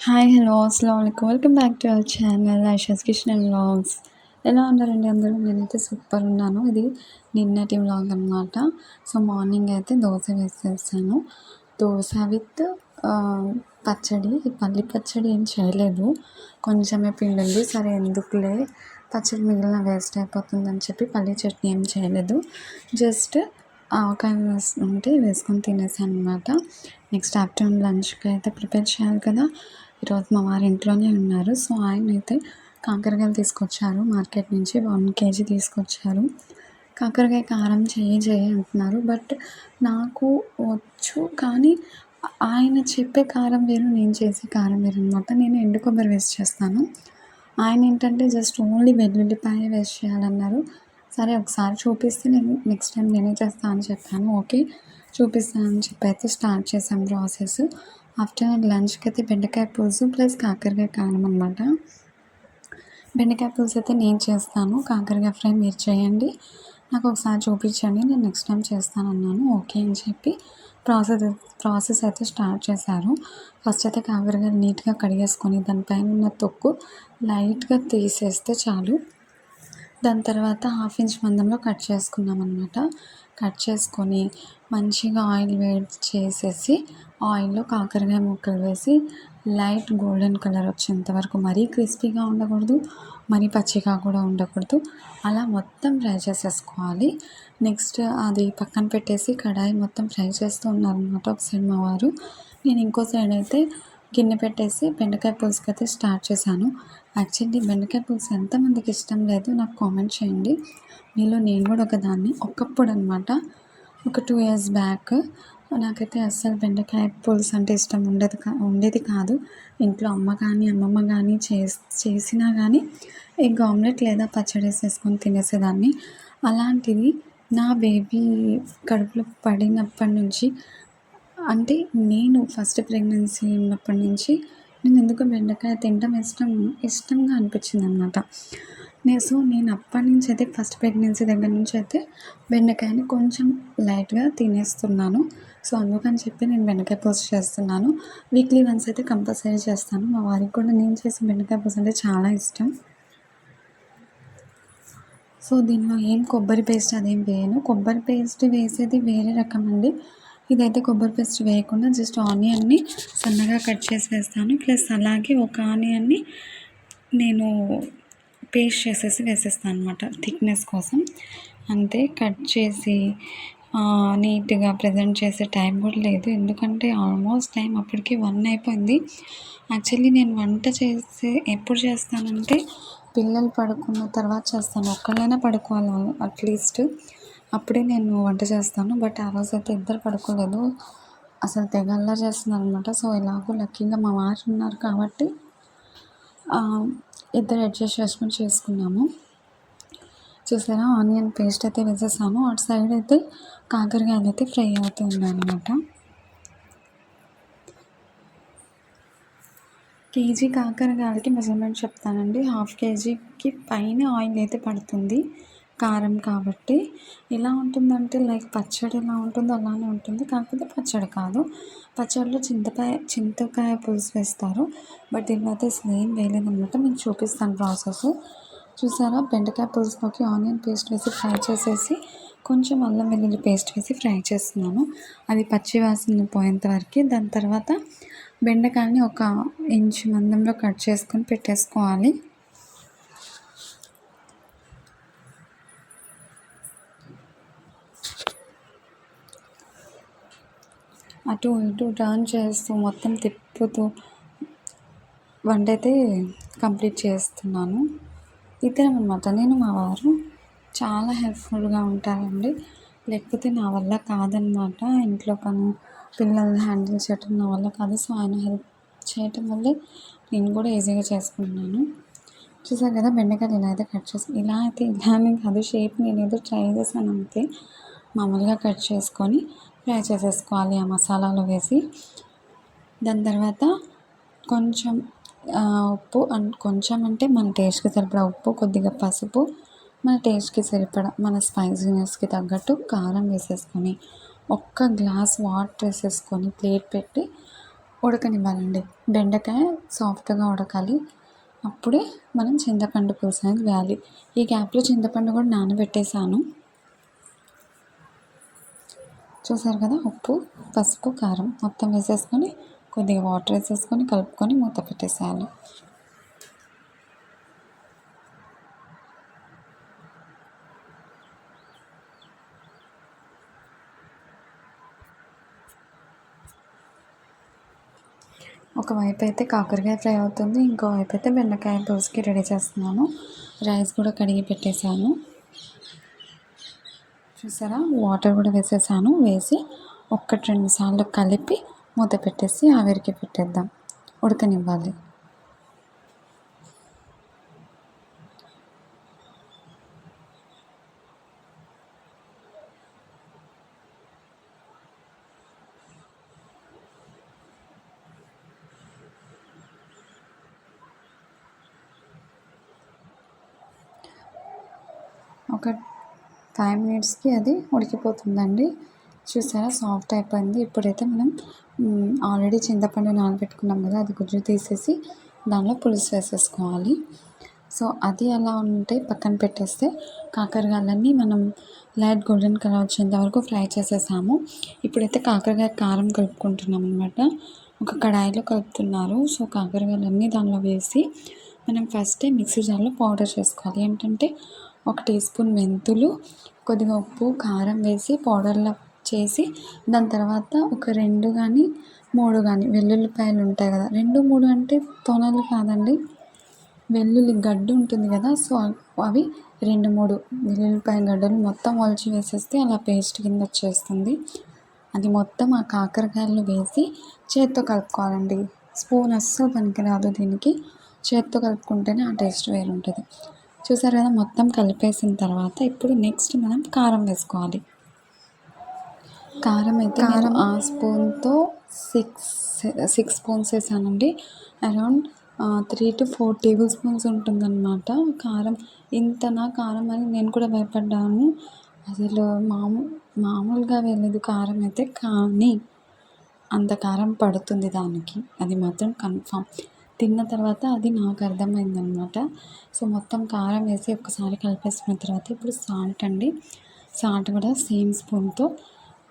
Hi! Hello! అస్సలాముఅలైకుం. Welcome back to our channel Aisha's kitchen and vlogs. ఎలా ఉన్నారండి అందరూ? నేనైతే సూపర్ ఉన్నాను. ఇది నిన్నటి వ్లాగ్ అనమాట. సో, మార్నింగ్ అయితే దోస వేసేసాను. దోస విత్ పచ్చడి. ఈ పల్లి పచ్చడి ఏం చేయలేదు. కొంచెమే పిండి ఉంది. సరే ఎందుకులే పచ్చడి మిగిలిన వేస్ట్ అయిపోతుందని చెప్పి పల్లి చట్నీ ఏం చేయలేదు. జస్ట్ ఆవకాయ ఉంటే వేసుకొని తినేసాను అనమాట. నెక్స్ట్ ఆఫ్టర్నూన్ లంచ్కి అయితే ప్రిపేర్ చేయాలి కదా. ఈరోజు మా వారు ఇంట్లోనే ఉన్నారు. సో, ఆయనైతే కాకరకాయలు తీసుకొచ్చారు మార్కెట్ నుంచి. 1 కేజీ తీసుకొచ్చారు. కాకరకాయ కారం చెయ్యి అంటున్నారు. బట్ నాకు వచ్చు, కానీ ఆయన చెప్పే కారం వేరు, నేను చేసే కారం వేరు అనమాట. నేను ఎండు కొబ్బరి వేసి చేస్తాను. ఆయన ఏంటంటే జస్ట్ ఓన్లీ వెల్లుల్లిపాయ వేసి చేయాలన్నారు. సరే ఒకసారి చూపిస్తే నేను నెక్స్ట్ టైం నేనే చేస్తాను అని చెప్పాను. ఓకే చూపిస్తానని చెప్పి అయితే స్టార్ట్ చేసాం ప్రాసెస్. ఆఫ్టర్నూన్ లంచ్కి అయితే బెండకాయ పులుసు ప్లస్ కాకరకాయ కారం అనమాట. బెండకాయ పులుసు అయితే నేను చేస్తాను, కాకరకాయ ఫ్రై మీరు చేయండి, నాకు ఒకసారి చూపించండి, నేను నెక్స్ట్ టైం చేస్తానన్నాను. ఓకే అని చెప్పి ప్రాసెస్ అయితే స్టార్ట్ చేశారు. ఫస్ట్ అయితే కాకరకాయలు నీట్గా కడిగేసుకొని దానిపైన ఉన్న తొక్కు లైట్గా తీసేస్తే చాలు. దాని తర్వాత 1/2 ఇంచ్ మందంలో కట్ చేసుకున్నాం అనమాట. కట్ చేసుకొని మంచిగా ఆయిల్ వేడి చేసేసి ఆయిల్లో కాకరకాయ ముక్కలు వేసి లైట్ గోల్డెన్ కలర్ వచ్చేంత వరకు, మరీ క్రిస్పీగా ఉండకూడదు, మరీ పచ్చిగా కూడా ఉండకూడదు, అలా మొత్తం ఫ్రై చేసేసుకోవాలి. నెక్స్ట్ అది పక్కన పెట్టేసి కడాయి మొత్తం ఫ్రై చేస్తూ ఉన్నారనమాట ఒక సైడ్ మా వారు. నేను ఇంకో సైడ్ అయితే గిన్నె పెట్టేసి బెండకాయ పులుసుకి అయితే స్టార్ట్ చేశాను. యాక్చువల్లీ బెండకాయ పులుసు ఎంతమందికి ఇష్టం లేదు నాకు కామెంట్ చేయండి. మీలో నేను కూడా ఒకదాన్ని. ఒకప్పుడు అనమాట, ఒక 2 years బ్యాక్ నాకైతే అస్సలు బెండకాయ పులుసు అంటే ఇష్టం ఉండేది కాదు. ఇంట్లో అమ్మ కానీ అమ్మమ్మ కానీ చేసినా కానీ ఎగ్ ఆమ్లెట్ లేదా పచ్చడి వేసేసుకొని తినేసేదాన్ని. అలాంటిది నా బేబీ కడుపులో పడినప్పటి నుంచి, అంటే నేను ఫస్ట్ ప్రెగ్నెన్సీ ఉన్నప్పటి నుంచి నేను ఎందుకో బెండకాయ తినడం ఇష్టంగా అనిపించింది అనమాట. నేను అప్పటి నుంచి అయితే ఫస్ట్ ప్రెగ్నెన్సీ దగ్గర నుంచి అయితే బెండకాయని కొంచెం లైట్గా తినేస్తున్నాను. సో, అందుకని చెప్పి నేను బెండకాయ పులుసు చేస్తున్నాను. వీక్లీ వన్స్ అయితే కంపల్సరీ చేస్తాను. మా వారికి కూడా నేను చేసే బెండకాయ పులుసు అంటే చాలా ఇష్టం. సో, దీనిలో ఏం కొబ్బరి పేస్ట్ అదేం వేయను. కొబ్బరి పేస్ట్ వేసేది వేరే రకం అండి. ఇదైతే కొబ్బరి పేస్ట్ వేయకుండా జస్ట్ ఆనియన్ని సన్నగా కట్ చేసి వేస్తాను. ప్లస్ అలాగే ఒక ఆనియన్ని నేను పేస్ట్ చేసేసి వేసేస్తాను అనమాట థిక్నెస్ కోసం. అంతే, కట్ చేసి నీట్గా ప్రజెంట్ చేసే టైం కూడా లేదు. ఎందుకంటే ఆల్మోస్ట్ టైం అప్పటికి 1 అయిపోయింది. యాక్చువల్లీ నేను వంట ఎప్పుడు చేస్తానంటే పిల్లలు పడుకున్న తర్వాత చేస్తాను. ఒక్కళ్ళైనా పడుకోవాలి అట్లీస్ట్, అప్పుడే నేను వంట చేస్తాను. బట్ ఆ రోజు అయితే ఇద్దరు పడుకోలేదు, అసలు తెగ అల్లరి చేస్తున్నారు అనమాట. సో, ఎలాగో లక్కీగా మా వారు ఉన్నారు కాబట్టి ఇద్దరు అడ్జస్ట్ చేసుకొని చేసుకున్నాము. చూసారా, ఆనియన్ పేస్ట్ అయితే వేసేసాను. అటు సైడ్ అయితే కాకరకాయలు అయితే ఫ్రై అవుతూ ఉన్నాయన్నమాట. కేజీ కాకరకాయలకి మెజర్మెంట్ చెప్తానండి. 1/2 కేజీకి పైన ఆయిల్ అయితే పడుతుంది, కారం కాబట్టి. ఎలా ఉంటుందంటే లైక్ పచ్చడి ఎలా ఉంటుందో అలానే ఉంటుంది, కాకపోతే పచ్చడి కాదు. పచ్చడిలో చింతకాయ పులుసు వేస్తారు, బట్ దీనిలో అయితే సేమ్ వేయలేదన్నమాట. మీకు చూపిస్తాను ప్రాసెస్. చూసారా, బెండకాయ పులుసులోకి ఆనియన్ పేస్ట్ వేసి ఫ్రై చేసేసి కొంచెం అల్లం వెల్లుల్లి పేస్ట్ వేసి ఫ్రై చేస్తున్నాను, అది పచ్చి వాసన పోయేంత వరకు. దాని తర్వాత బెండకాయని 1 ఇంచ్ మందంలో కట్ చేసుకొని పెట్టేసుకోవాలి. అటు ఇటు టర్న్ చేస్తూ మొత్తం తిప్పుతూ వంట అయితే కంప్లీట్ చేస్తున్నాను. ఇద్దరం అనమాట, నేను మా వారు. చాలా హెల్ప్ఫుల్గా ఉంటారండి, లేకపోతే నా వల్ల కాదనమాట. ఇంట్లో పని పిల్లల్ని హ్యాండిల్ చేయటం నా వల్ల కాదు. సో, ఆయన హెల్ప్ చేయటం వల్లే నేను కూడా ఈజీగా చేసుకుంటున్నాను. చూసారు కదా, బెండకాయలు ఇలా అయితే కట్ చేసి ఇలానే కాదు, షేప్ నేను ఏదో ట్రై చేశాను అంతే. మామూలుగా కట్ చేసుకొని ఫ్రై చేసేసుకోవాలి ఆ మసాలాలో వేసి. దాని తర్వాత కొంచెం ఉప్పు, అండ్ కొంచెం అంటే మన టేస్ట్కి సరిపడా ఉప్పు, కొద్దిగా పసుపు, మన టేస్ట్కి సరిపడా మన స్పైసీనెస్కి తగ్గట్టు కారం వేసేసుకొని 1 గ్లాస్ వాటర్ వేసేసుకొని ప్లేట్ పెట్టి ఉడకనివ్వాలండి. బెండకాయ సాఫ్ట్‌గా ఉడకాలి. అప్పుడే మనం చింతపండు పులుసు అనేది వేయాలి. ఈ గ్యాప్‌లో చింతపండు కూడా నానబెట్టేసాను. చూసారు కదా! ఉప్పు, పసుపు, కారం మొత్తం వేసేసుకొని కొద్దిగా వాటర్ వేసేసుకొని కలుపుకొని మూత పెట్టేసేయాలి. ఒకవైపు అయితే కాకరకాయ ఫ్రై అవుతుంది. ఇంకోవైపు అయితే బెండకాయ పులుసుకి రెడీ చేస్తున్నాను. రైస్ కూడా కడిగి పెట్టేశాను. చూసారా, వాటర్ కూడా వేసేసాను. వేసి 1-2 సార్లు కలిపి మూత పెట్టేసి ఆవిరికి పెట్టేద్దాం, ఉడకనివ్వాలి. ఒక 5 మినిట్స్కి అది ఉడికిపోతుందండి. చూసారా, సాఫ్ట్ అయిపోయింది. ఇప్పుడైతే మనం ఆల్రెడీ చింతపండు నానబెట్టుకున్నాం కదా, అది గుజ్జు తీసేసి దానిలో పులుసు వేసేసుకోవాలి. సో అది అలా ఉంటే పక్కన పెట్టేస్తే కాకరకాయలన్నీ మనం లైట్ గోల్డెన్ కలర్ వచ్చేంత వరకు ఫ్రై చేసేసాము. ఇప్పుడైతే కాకరకాయ కారం కలుపుకుంటున్నాం అనమాట. ఒక కడాయిలో కలుపుతున్నారు. సో కాకరకాయలన్నీ దానిలో వేసి మనం ఫస్టే మిక్సీ జార్లో పౌడర్ చేసుకోవాలి. ఏంటంటే 1 టీ స్పూన్ మెంతులు, కొద్దిగా ఉప్పు, కారం వేసి పౌడర్లా చేసి దాని తర్వాత ఒక 2 కానీ 3 కానీ వెల్లుల్లిపాయలు ఉంటాయి కదా, 2, 3 అంటే తొనలు కాదండి, వెల్లుల్లి గడ్డ ఉంటుంది కదా, సో అవి 2, 3 వెల్లుల్లిపాయ గడ్డలు మొత్తం ఒలిచి వేసేస్తే అలా పేస్ట్ కింద వచ్చేస్తుంది. అది మొత్తం ఆ కాకరకాయలు వేసి చేత్తో కలుపుకోవాలండి. స్పూన్ అస్సలు పనికిరాదు దీనికి. చేత్తో కలుపుకుంటేనే ఆ టేస్ట్ వేరు ఉంటుంది. చూసారు కదా, మొత్తం కలిపేసిన తర్వాత ఇప్పుడు నెక్స్ట్ మనం కారం వేసుకోవాలి. కారం అయితే ఆ స్పూన్తో 6 స్పూన్స్ వేసానండి. అరౌండ్ 3 to 4 టేబుల్ స్పూన్స్ ఉంటుందన్నమాట కారం. ఇంతనా కారం అని నేను కూడా భయపడ్డాను. అసలు మామూలుగా వేయలేదు కారం అయితే, కానీ అంత కారం పడుతుంది దానికి, అది మాత్రం కన్ఫామ్. తిన్న తర్వాత అది నాకు అర్థమైందనమాట. సో మొత్తం కారం వేసి ఒకసారి కలిపేసుకున్న తర్వాత ఇప్పుడు సాల్ట్ అండి. సాల్ట్ కూడా సేమ్ స్పూన్తో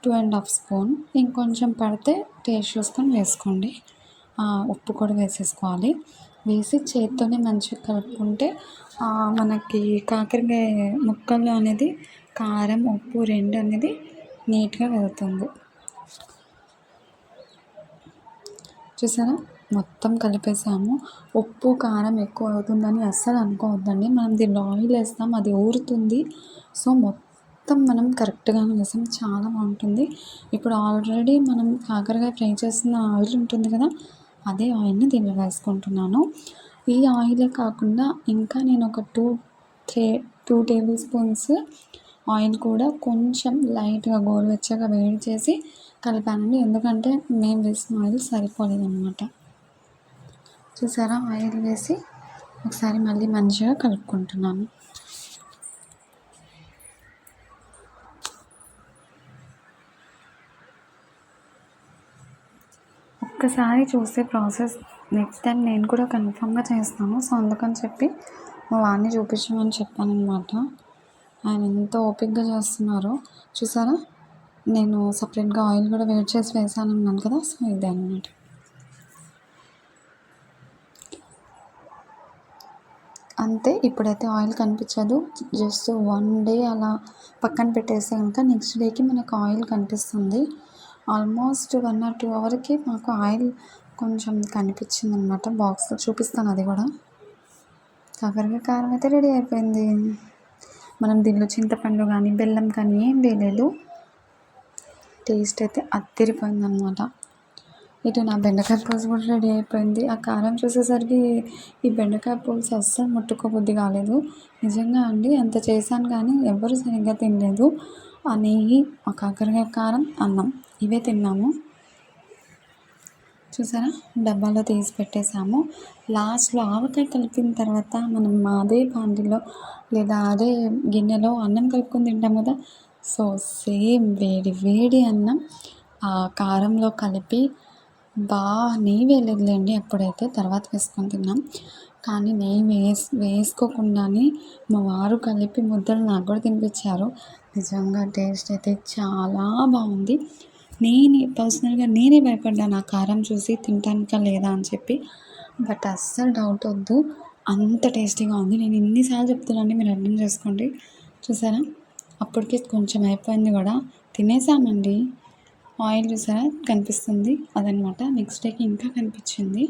2.5 స్పూన్, ఇంకొంచెం పడితే టేస్ట్ చూసుకొని వేసుకోండి. ఉప్పు కూడా వేసేసుకోవాలి. వేసి చేత్తోనే మంచిగా కలుపుకుంటే మనకి కాకరకాయ ముక్కల్లో అనేది కారం, ఉప్పు 2 అనేది నీట్గా వెళ్తుంది. చూసారా, మొత్తం కలిపేసాము. ఉప్పు కారం ఎక్కువ అవుతుందని అస్సలు అనుకోవద్దండి. మనం దీనిలో ఆయిల్ వేస్తాం, అది ఊరుతుంది. సో మొత్తం మనం కరెక్ట్గానే వేసాం, చాలా బాగుంటుంది. ఇప్పుడు ఆల్రెడీ మనం కాకరకాయ ఫ్రై చేసిన ఆయిల్ ఉంటుంది కదా, అదే ఆయిల్ని దీనిలో వేసుకుంటున్నాను. ఈ ఆయిలే కాకుండా ఇంకా నేను ఒక 2 టేబుల్ స్పూన్స్ ఆయిల్ కూడా కొంచెం లైట్గా గోరువెచ్చగా వేడి చేసి కలిపానండి. ఎందుకంటే మేము వేసిన ఆయిల్ సరిపోలేదన్నమాట. చూసారా, ఆయిల్ వేసి ఒకసారి మళ్ళీ మంచిగా కలుపుకుంటున్నాను. ఒక్కసారి చూసే ప్రాసెస్ నెక్స్ట్ టైం నేను కూడా కన్ఫామ్గా చేస్తాను. సో అందుకని చెప్పి మా వాడిని చూపించమని చెప్పాను అనమాట. ఆయన ఎంత ఓపికగా చేస్తున్నారో చూసారా. నేను సపరేట్గా ఆయిల్ కూడా వేడి చేసి వేసాను అన్నాను కదా, సో ఇదే అనమాట. అంతే, ఇప్పుడైతే ఆయిల్ కనిపించదు. జస్ట్ 1 డే అలా పక్కన పెట్టేస్తే కనుక నెక్స్ట్ డేకి మనకు ఆయిల్ కనిపిస్తుంది. ఆల్మోస్ట్ 1 or 2 అవర్కి మాకు ఆయిల్ కొంచెం కనిపించింది అనమాట. బాక్స్లో చూపిస్తాను అది కూడా. కాకరకాయ కారం అయితే రెడీ అయిపోయింది. మనం దీనిలో చింతపండు కానీ బెల్లం కానీ ఏం వేయలేదు. టేస్ట్ అయితే అదిరిపోయిందనమాట. ఇటు నా బెండకాయ పులుసు కూడా రెడీ అయిపోయింది. ఆ కారం చూసేసరికి ఈ బెండకాయ పులుసు అస్సలు ముట్టుకోబుద్ధి కాలేదు. నిజంగా అండి, అంత చేశాను కానీ ఎవరు సరిగ్గా తినలేదు. ఆ నెయ్యి, ఆ కాకరకాయ కారం, అన్నం ఇవే తిన్నాము. చూసారా, డబ్బాలో తీసి పెట్టేసాము. లాస్ట్లో ఆవకాయ కలిపిన తర్వాత మనం అదే బాండిలో లేదా అదే గిన్నెలో అన్నం కలుపుకొని తింటాం కదా, సో సేమ్ వేడి వేడి అన్నం ఆ కారంలో కలిపి బా నెయ్యి వేయలేదులేండి అప్పుడైతే, తర్వాత వేసుకొని తిన్నాం. కానీ నెయ్యి వేసుకోకుండానే మా వారు కలిపి ముద్దలు నాకు కూడా తినిపించారు. నిజంగా టేస్ట్ అయితే చాలా బాగుంది. పర్సనల్‌గా నేనే భయపడ్డాను ఆ కారం చూసి తింటానికా లేదా అని చెప్పి. బట్ అస్సలు డౌట్ వద్దు, అంత టేస్టీగా ఉంది. నేను ఎన్ని సార్లు చెప్తున్నానో మీరు అర్థం చేసుకోండి. చూసారా, అప్పటికే కొంచెం అయిపోయింది కూడా, తినేసామండి. ఆయిల్ చూసారా కనిపిస్తుంది, అదనమాట. నెక్స్ట్ డేకి ఇంకా కనిపించింది.